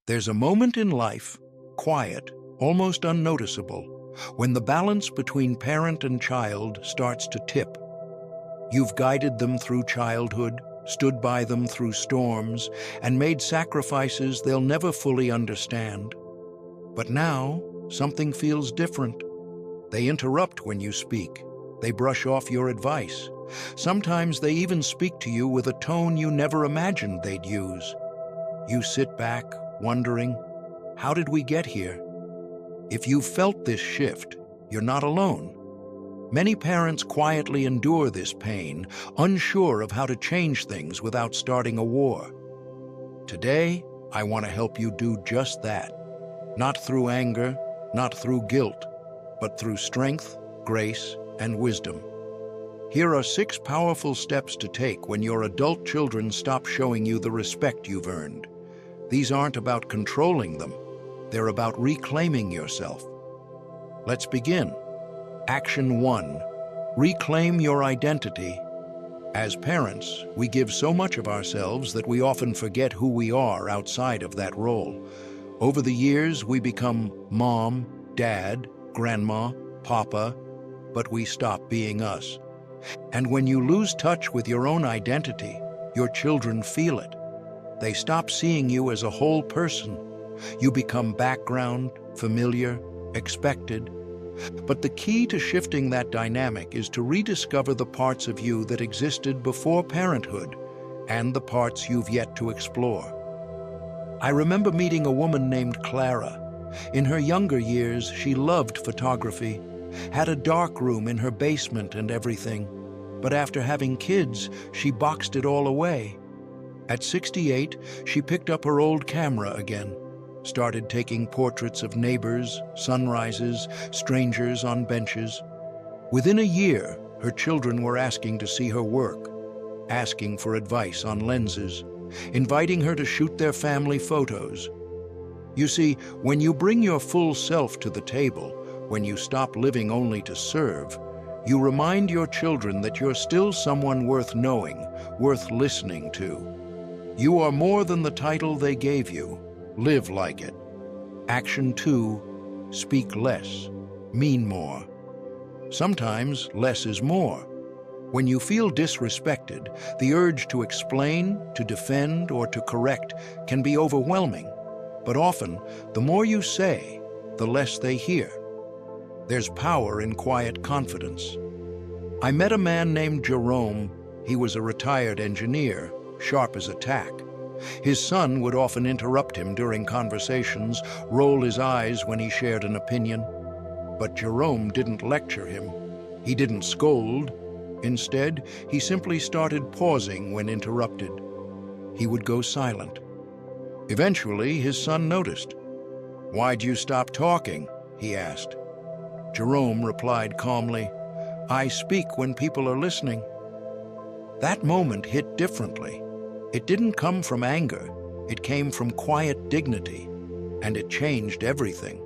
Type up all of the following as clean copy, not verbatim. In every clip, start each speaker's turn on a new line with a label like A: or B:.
A: There's a moment in life, quiet, almost unnoticeable, when the balance between parent and child starts to tip. You've guided them through childhood, stood by them through storms, and made sacrifices they'll never fully understand. But now, something feels different. They interrupt when you speak. They brush off your advice. Sometimes they even speak to you with a tone you never imagined they'd use. You sit back, wondering, how did we get here? If you've felt this shift, you're not alone. Many parents quietly endure this pain, unsure of how to change things without starting a war. Today, I want to help you do just that. Not through anger, not through guilt, but through strength, grace, and wisdom. Here are 6 powerful steps to take when your adult children stop showing you the respect you've earned. These aren't about controlling them. They're about reclaiming yourself. Let's begin. Action 1. Reclaim your identity. As parents, we give so much of ourselves that we often forget who we are outside of that role. Over the years, we become mom, dad, grandma, papa, but we stop being us. And when you lose touch with your own identity, your children feel it. They stop seeing you as a whole person. You become background, familiar, expected. But the key to shifting that dynamic is to rediscover the parts of you that existed before parenthood and the parts you've yet to explore. I remember meeting a woman named Clara. In her younger years, she loved photography, had a dark room in her basement and everything. But after having kids, she boxed it all away. At 68, she picked up her old camera again, started taking portraits of neighbors, sunrises, strangers on benches. Within a year, her children were asking to see her work, asking for advice on lenses, inviting her to shoot their family photos. You see, when you bring your full self to the table, when you stop living only to serve, you remind your children that you're still someone worth knowing, worth listening to. You are more than the title they gave you. Live like it. Action 2. Speak less. Mean more. Sometimes less is more. When you feel disrespected, the urge to explain, to defend, or to correct can be overwhelming. But often, the more you say, the less they hear. There's power in quiet confidence. I met a man named Jerome. He was a retired engineer, sharp as a tack. His son would often interrupt him during conversations, roll his eyes when he shared an opinion. But Jerome didn't lecture him. He didn't scold. Instead, he simply started pausing when interrupted. He would go silent. Eventually, his son noticed. "Why'd you stop talking?" he asked. Jerome replied calmly, "I speak when people are listening." That moment hit differently. It didn't come from anger. It came from quiet dignity, and it changed everything.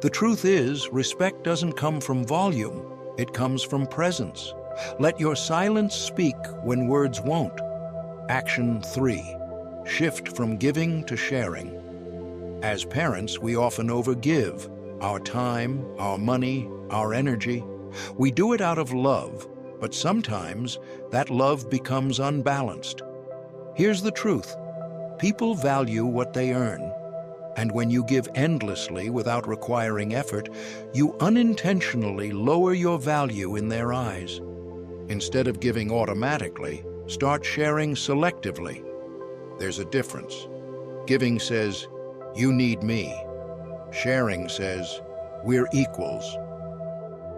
A: The truth is, respect doesn't come from volume. It comes from presence. Let your silence speak when words won't. Action 3. Shift from giving to sharing. As parents, we often overgive. Our time, our money, our energy. We do it out of love, but sometimes that love becomes unbalanced. Here's the truth. People value what they earn. And when you give endlessly without requiring effort, you unintentionally lower your value in their eyes. Instead of giving automatically, start sharing selectively. There's a difference. Giving says, "You need me." Sharing says, "We're equals."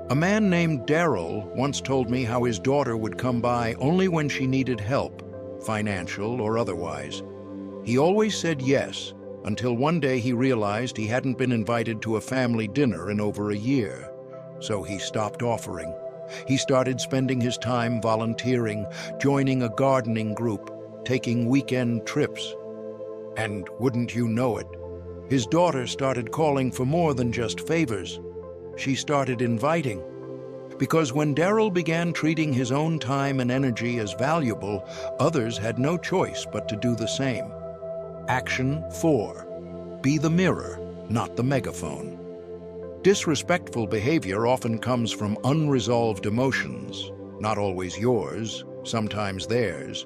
A: A man named Daryl once told me how his daughter would come by only when she needed help, financial or otherwise. He always said yes, until one day he realized he hadn't been invited to a family dinner in over a year. So he stopped offering. He started spending his time volunteering, joining a gardening group, taking weekend trips. And wouldn't you know it, his daughter started calling for more than just favors. She started inviting. Because when Daryl began treating his own time and energy as valuable, others had no choice but to do the same. Action 4. Be the mirror, not the megaphone. Disrespectful behavior often comes from unresolved emotions, not always yours, sometimes theirs.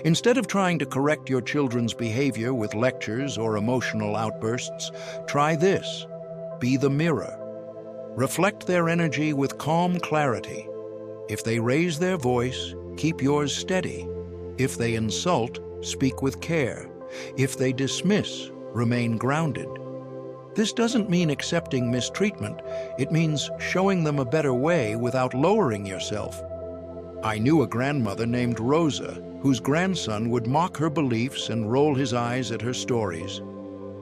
A: Instead of trying to correct your children's behavior with lectures or emotional outbursts, try this. Be the mirror. Reflect their energy with calm clarity. If they raise their voice, keep yours steady. If they insult, speak with care. If they dismiss, remain grounded. This doesn't mean accepting mistreatment. It means showing them a better way without lowering yourself. I knew a grandmother named Rosa, whose grandson would mock her beliefs and roll his eyes at her stories.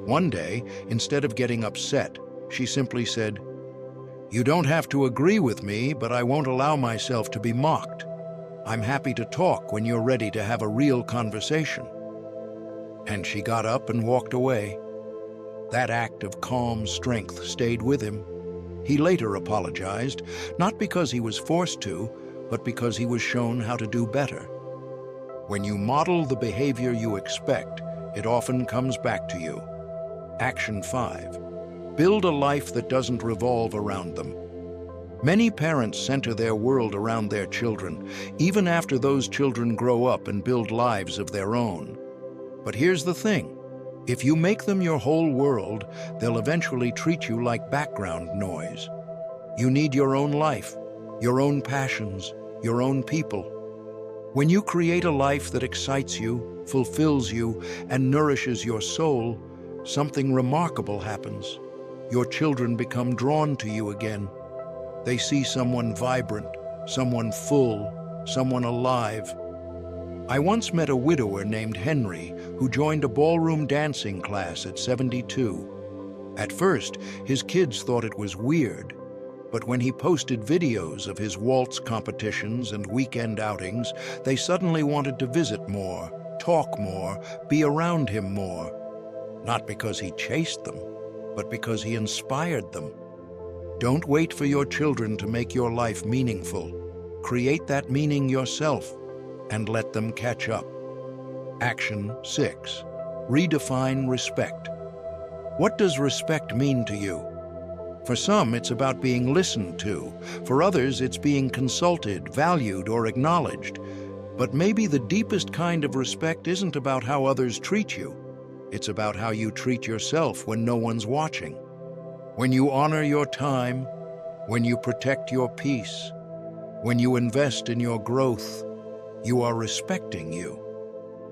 A: One day, instead of getting upset, she simply said, "You don't have to agree with me, but I won't allow myself to be mocked. I'm happy to talk when you're ready to have a real conversation." And she got up and walked away. That act of calm strength stayed with him. He later apologized, not because he was forced to, but because he was shown how to do better. When you model the behavior you expect, it often comes back to you. Action 5. Build a life that doesn't revolve around them. Many parents center their world around their children, even after those children grow up and build lives of their own. But here's the thing. If you make them your whole world, they'll eventually treat you like background noise. You need your own life, your own passions, your own people. When you create a life that excites you, fulfills you, and nourishes your soul, something remarkable happens. Your children become drawn to you again. They see someone vibrant, someone full, someone alive. I once met a widower named Henry who joined a ballroom dancing class at 72. At first, his kids thought it was weird, but when he posted videos of his waltz competitions and weekend outings, they suddenly wanted to visit more, talk more, be around him more. Not because he chased them, but because he inspired them. Don't wait for your children to make your life meaningful. Create that meaning yourself and let them catch up. Action 6. Redefine respect. What does respect mean to you? For some, it's about being listened to. For others, it's being consulted, valued, or acknowledged. But maybe the deepest kind of respect isn't about how others treat you. It's about how you treat yourself when no one's watching. When you honor your time, when you protect your peace, when you invest in your growth, you are respecting you.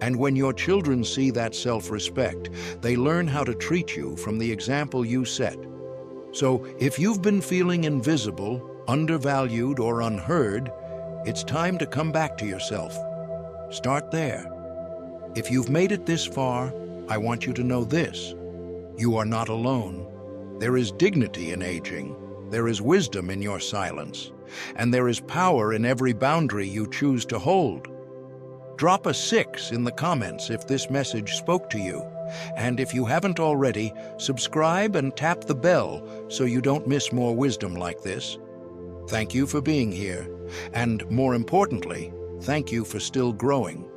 A: And when your children see that self-respect, they learn how to treat you from the example you set. So if you've been feeling invisible, undervalued, or unheard, it's time to come back to yourself. Start there. If you've made it this far, I want you to know this. You are not alone. There is dignity in aging. There is wisdom in your silence. And there is power in every boundary you choose to hold. Drop a 6 in the comments if this message spoke to you. And if you haven't already, subscribe and tap the bell so you don't miss more wisdom like this. Thank you for being here. And more importantly, thank you for still growing.